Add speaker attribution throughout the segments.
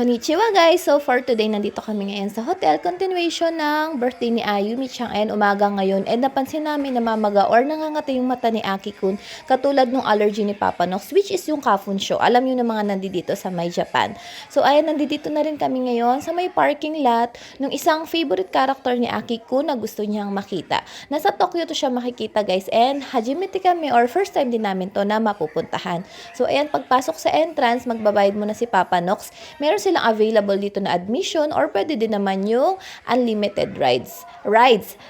Speaker 1: Konnichiwa guys! So for today, nandito kami ngayon sa hotel. Continuation ng birthday ni Ayumi Chang and umaga ngayon. And napansin namin na mamaga or nangangati yung mata ni Aki-kun. Katulad ng allergy ni Papa Nox, which is yung Kafun Show. Alam nyo na mga nandito sa May Japan. So ayan, nandito na rin kami ngayon sa may parking lot ng isang favorite character ni Aki-kun na gusto niyang makita. Nasa Tokyo to siya makikita guys. And hajimete kami or first time din namin to na mapupuntahan. So ayan, pagpasok sa entrance, magbabayad muna si Papa Nox. Meron silang available dito na admission or pwede din naman yung unlimited rides.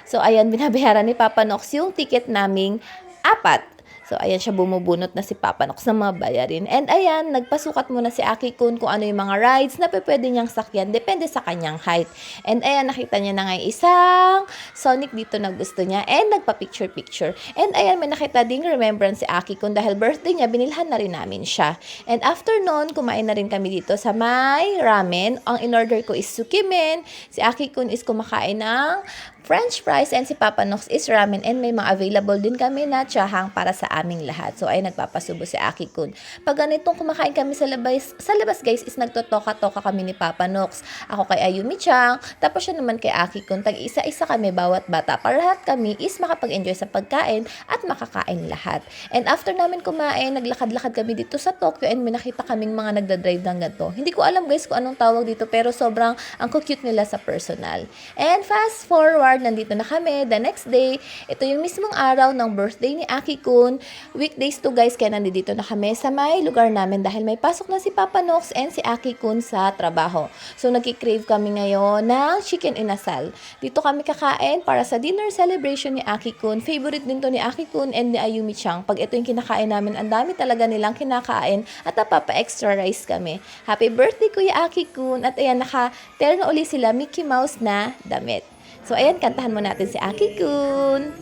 Speaker 1: So, ayan, binabayaran ni Papa Nox yung ticket naming 4. So, ayan siya, bumubunot na si Papa Nox ng mga bayarin. And ayan, nagpasukat muna si Aki-kun kung ano yung mga rides na pwede niyang sakyan. Depende sa kanyang height. And ayan, nakita niya na nga isang Sonic dito na gusto niya. And nagpa-picture-picture. And ayan, may nakita ding remembrance si Aki-kun dahil birthday niya, binilhan na rin namin siya. And after nun, kumain na rin kami dito sa may ramen. Ang in-order ko is sukimen. Si Aki-kun is kumakain ng French fries and si Papa Nox is ramen and may mga available din kami na tsahang para sa aming lahat. So ay nagpapasubo si Aki-kun. Pag ganitong kumakain kami sa labas guys is nagtotoka-toka kami ni Papa Nox. Ako kay Ayumi Chang, tapos siya naman kay Aki-kun. Tag-isa-isa kami bawat bata para lahat kami is makapag-enjoy sa pagkain at makakain lahat. And after namin kumain, naglakad-lakad kami dito sa Tokyo and may nakita kaming mga nagdadrive ng ganito. Hindi ko alam guys kung anong tawag dito pero sobrang ang cute nila sa personal. And fast forward, nandito na kami. The next day, ito yung mismong araw ng birthday ni Aki-kun. Weekdays to guys, kaya nandito na kami sa may lugar namin dahil may pasok na si Papa Nox and si Aki-kun sa trabaho. So, nagkikrave kami ngayon ng chicken inasal. Dito kami kakain para sa dinner celebration ni Aki-kun. Favorite din to ni Aki-kun and ni Ayumi Chang. Pag ito yung kinakain namin, ang dami talaga nilang kinakain at napapa-extra rice kami. Happy birthday, Kuya Aki-kun! At ayan, naka-terno uli sila Mickey Mouse na damit. So, ayan, kantahan mo natin si Aki-kun.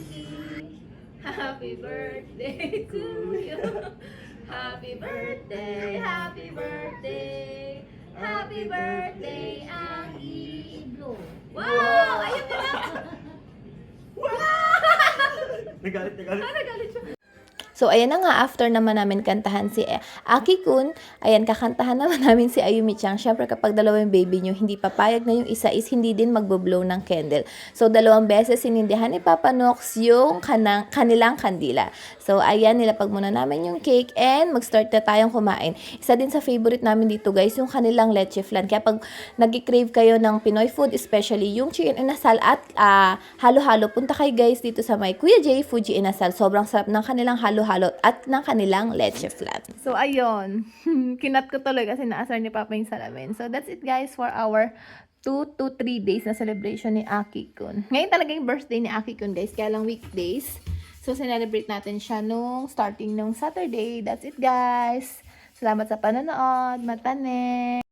Speaker 2: Happy birthday to you. Happy birthday, happy birthday. Happy birthday, Aki. Wow! Ayun na lang!
Speaker 3: Nagalit.
Speaker 2: Nagalit siya.
Speaker 1: So, ayan na nga, after naman namin kantahan si Aki-kun, ayan, kakantahan naman namin si Ayumi Chang. Siyempre, kapag dalawang baby nyo, hindi papayag na yung isa is hindi din magbo-blow ng candle. So, 2 beses sinindihan ni Papa Nox yung kanilang kandila. So, ayan, nilapag muna namin yung cake and mag-start na tayong kumain. Isa din sa favorite namin dito, guys, yung kanilang leche flan. Kaya pag nag-crave kayo ng Pinoy food, especially yung chicken inasal at halo-halo, punta kayo, guys, dito sa may Kuya J Fuji Inasal. Sobrang sarap ng kanilang halo-halo at ng kanilang leche flan. So, ayun. Kinat ko tuloy kasi naasar ni Papa yung salamin. So, that's it guys for our 2 to 3 days na celebration ni Aki-kun. Ngayon talaga yung birthday ni Aki-kun guys, kaya lang weekdays. So, celebrate natin siya nung starting nung Saturday. That's it guys. Salamat sa panonood. Matane!